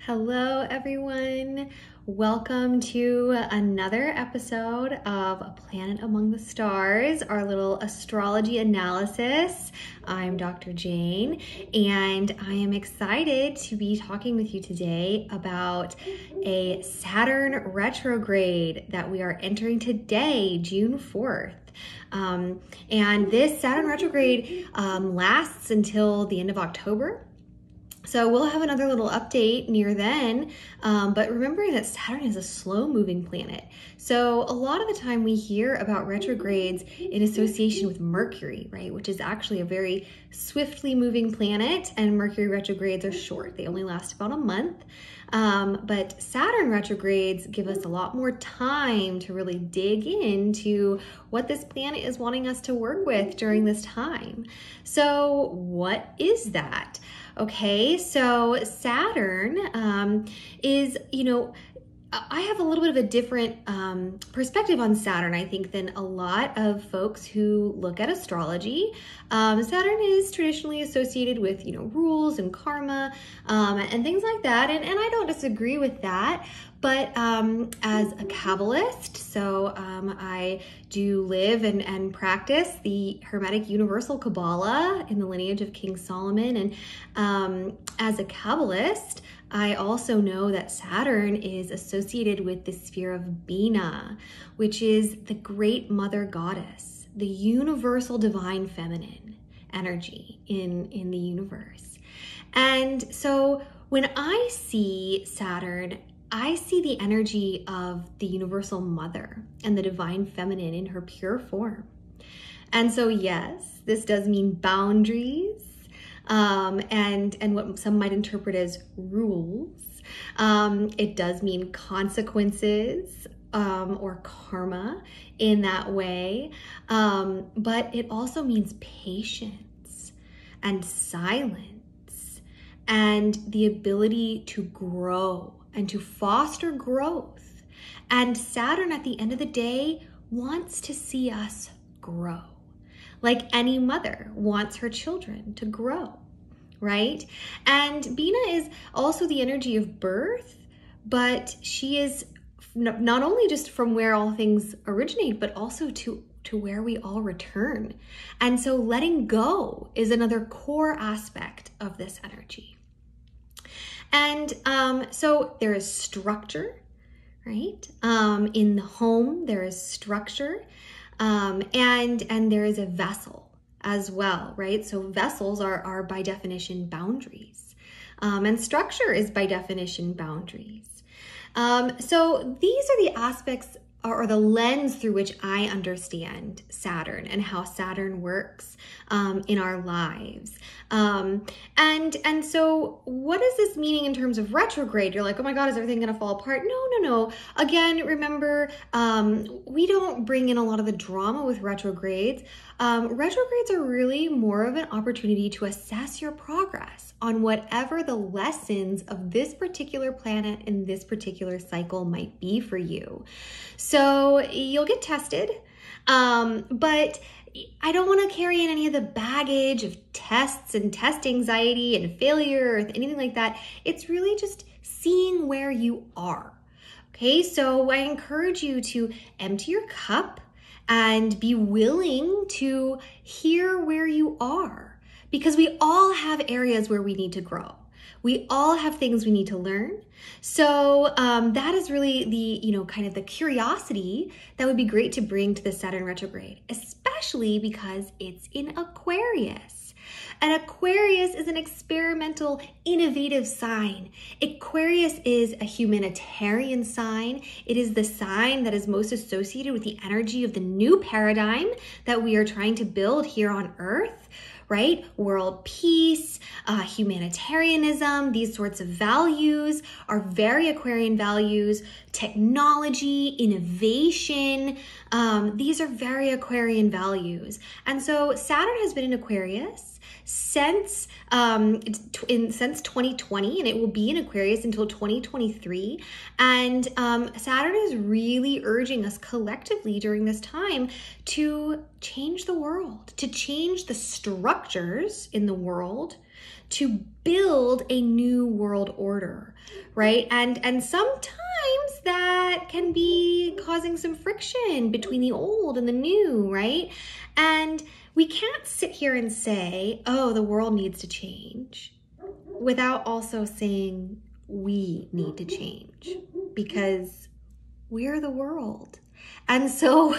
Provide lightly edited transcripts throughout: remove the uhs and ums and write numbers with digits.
Hello, everyone. Welcome to another episode of A Planet Among the Stars, our little astrology analysis. I'm Dr. Jane, and I am excited to be talking with you today about a Saturn retrograde that we are entering today, June 4th. And this Saturn retrograde lasts until the end of October. So we'll have another little update near then, but remembering that Saturn is a slow-moving planet. So a lot of the time we hear about retrogrades in association with Mercury, right? Which is actually a very swiftly moving planet, and Mercury retrogrades are short. They only last about a month. But Saturn retrogrades give us a lot more time to really dig into what this planet is wanting us to work with during this time. So what is that? Okay, so Saturn is, I have a little bit of a different perspective on Saturn, I think, than a lot of folks who look at astrology. Saturn is traditionally associated with, rules and karma and things like that. And I don't disagree with that. But as a Kabbalist, so I do live and practice the Hermetic Universal Kabbalah in the lineage of King Solomon. And as a Kabbalist, I also know that Saturn is associated with the sphere of Bina, which is the great mother goddess, the universal divine feminine energy in the universe. And so when I see Saturn, I see the energy of the universal mother and the divine feminine in her pure form. And so yes, this does mean boundaries, and what some might interpret as rules. It does mean consequences or karma in that way, but it also means patience and silence and the ability to grow and to foster growth. And Saturn, at the end of the day, wants to see us grow. Like any mother wants her children to grow, right? And Bina is also the energy of birth, but she is not only just from where all things originate, but also to where we all return. And so letting go is another core aspect of this energy. And so there is structure, right? In the home, there is structure. And there is a vessel as well, right? So vessels are by definition boundaries, and structure is by definition boundaries. So these are the aspects or the lens through which I understand Saturn and how Saturn works in our lives. And so what is this meaning in terms of retrograde? You're like, oh my God, is everything gonna fall apart? No. Again, remember, we don't bring in a lot of the drama with retrogrades. Retrogrades are really more of an opportunity to assess your progress on whatever the lessons of this particular planet in this particular cycle might be for you. So you'll get tested, but I don't want to carry in any of the baggage of tests and test anxiety and failure or anything like that. It's really just seeing where you are. Okay, so I encourage you to empty your cup and be willing to hear where you are, because we all have areas where we need to grow. We all have things we need to learn. So that is really the, kind of the curiosity that would be great to bring to the Saturn retrograde, especially because it's in Aquarius. And Aquarius is an experimental, innovative sign. Aquarius is a humanitarian sign. It is the sign that is most associated with the energy of the new paradigm that we are trying to build here on Earth, right? World peace, humanitarianism, these sorts of values are very Aquarian values. Technology, innovation, these are very Aquarian values. And so Saturn has been in Aquarius since 2020, and it will be in Aquarius until 2023. And Saturn is really urging us collectively during this time to change the world, to change the structures in the world, to build a new world order, right? And sometimes that can be causing some friction between the old and the new, right? And we can't sit here and say, oh, the world needs to change, without also saying we need to change, because we're the world. And so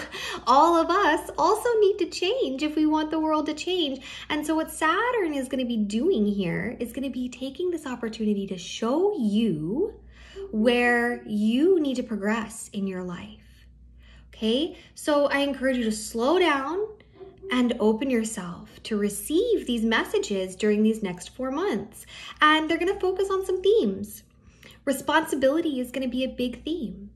all of us also need to change if we want the world to change. And so what Saturn is going to be doing here is going to be taking this opportunity to show you where you need to progress in your life. Okay? So I encourage you to slow down and open yourself to receive these messages during these next 4 months. And they're going to focus on some themes. Responsibility is going to be a big theme,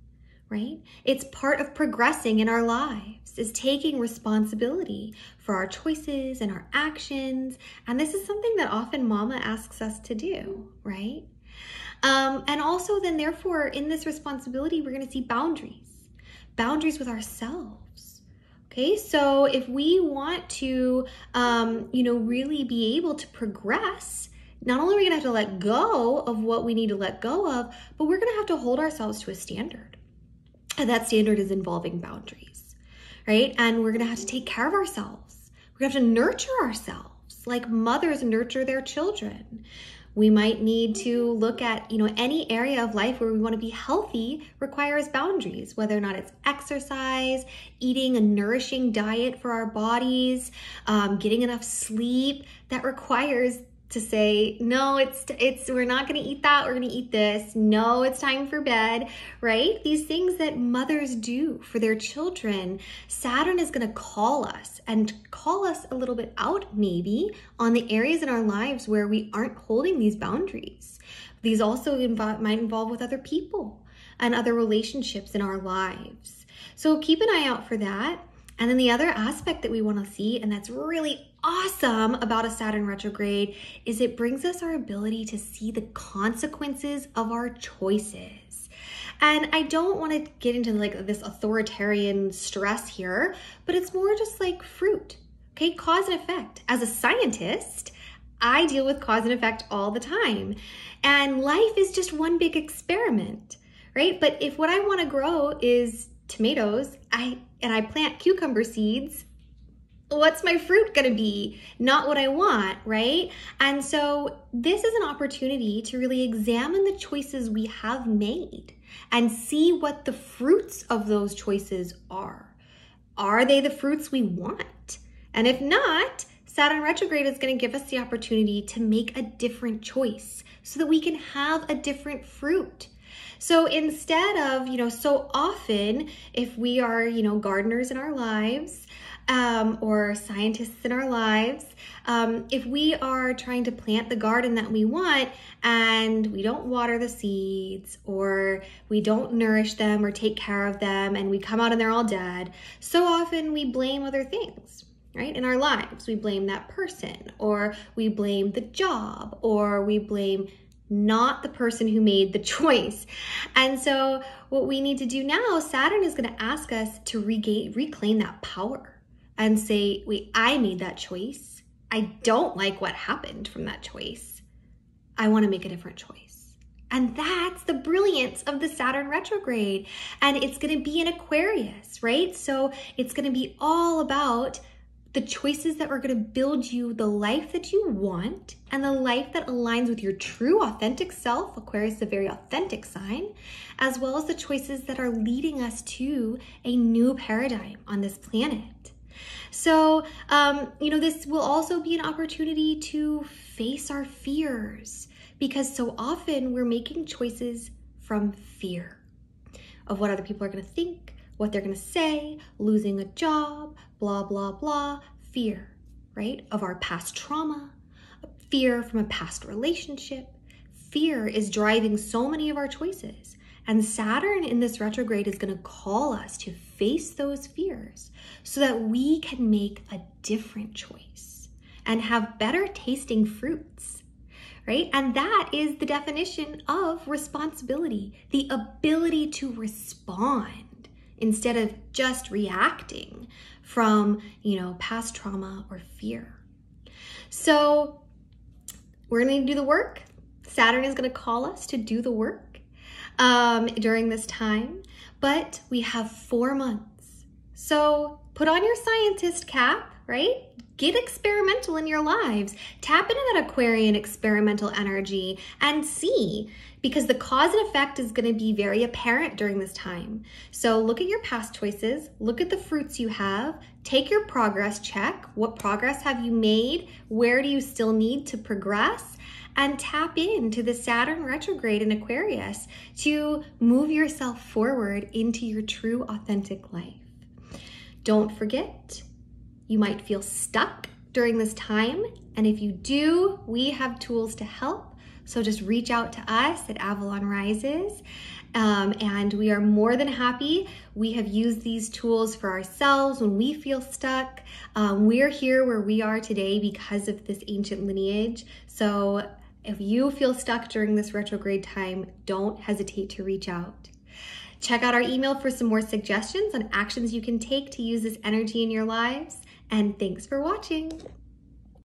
right? It's part of progressing in our lives, is taking responsibility for our choices and our actions. And this is something that often mama asks us to do, right? And also then therefore in this responsibility, we're going to see boundaries with ourselves. Okay, so if we want to, really be able to progress, not only are we going to have to let go of what we need to let go of, but we're going to have to hold ourselves to a standard. And that standard is involving boundaries, right? And we're going to have to take care of ourselves. We're going to have to nurture ourselves like mothers nurture their children. We might need to look at, any area of life where we want to be healthy requires boundaries, whether or not it's exercise, eating a nourishing diet for our bodies, getting enough sleep. That requires to say, no, we're not going to eat that. We're going to eat this. No, it's time for bed, right? These things that mothers do for their children. Saturn is going to call us a little bit out maybe on the areas in our lives where we aren't holding these boundaries. These also might involve with other people and other relationships in our lives. So keep an eye out for that. And then the other aspect that we want to see, and that's really awesome about a Saturn retrograde, is it brings us our ability to see the consequences of our choices. And I don't want to get into this authoritarian stress here, but it's more just like fruit, okay? Cause and effect. As a scientist, I deal with cause and effect all the time. And life is just one big experiment, right? But if what I want to grow is tomatoes, I plant cucumber seeds, what's my fruit gonna be? Not what I want, right? And so this is an opportunity to really examine the choices we have made and see what the fruits of those choices are. Are they the fruits we want? And if not, Saturn retrograde is going to give us the opportunity to make a different choice so that we can have a different fruit. So instead of, so often if we are, gardeners in our lives, or scientists in our lives, if we are trying to plant the garden that we want and we don't water the seeds or we don't nourish them or take care of them and we come out and they're all dead, so often we blame other things, right? In our lives, we blame that person or we blame the job or we blame not the person who made the choice. And so what we need to do now, Saturn is going to ask us to reclaim that power and say, wait, I made that choice. I don't like what happened from that choice. I want to make a different choice. And that's the brilliance of the Saturn retrograde. And it's going to be in Aquarius, right? So it's going to be all about the choices that are going to build you the life that you want and the life that aligns with your true authentic self. Aquarius is a very authentic sign, as well as the choices that are leading us to a new paradigm on this planet. So, this will also be an opportunity to face our fears, because so often we're making choices from fear of what other people are going to think, what they're going to say, losing a job, blah, blah, blah, fear, right? Of our past trauma, fear from a past relationship. Fear is driving so many of our choices. And Saturn in this retrograde is going to call us to face those fears so that we can make a different choice and have better tasting fruits, right? And that is the definition of responsibility, the ability to respond instead of just reacting from, past trauma or fear. So we're gonna need to do the work. Saturn is gonna call us to do the work during this time, but we have 4 months. So put on your scientist cap, right? Get experimental in your lives. Tap into that Aquarian experimental energy and see, because the cause and effect is going to be very apparent during this time. So look at your past choices, look at the fruits you have, take your progress check. What progress have you made? Where do you still need to progress? And tap into the Saturn retrograde in Aquarius to move yourself forward into your true authentic life. Don't forget, you might feel stuck during this time, and if you do, we have tools to help. So just reach out to us at Avalon Rises, and we are more than happy. We have used these tools for ourselves when we feel stuck. We're here where we are today because of this ancient lineage. So if you feel stuck during this retrograde time, don't hesitate to reach out. Check out our email for some more suggestions on actions you can take to use this energy in your lives. And thanks for watching.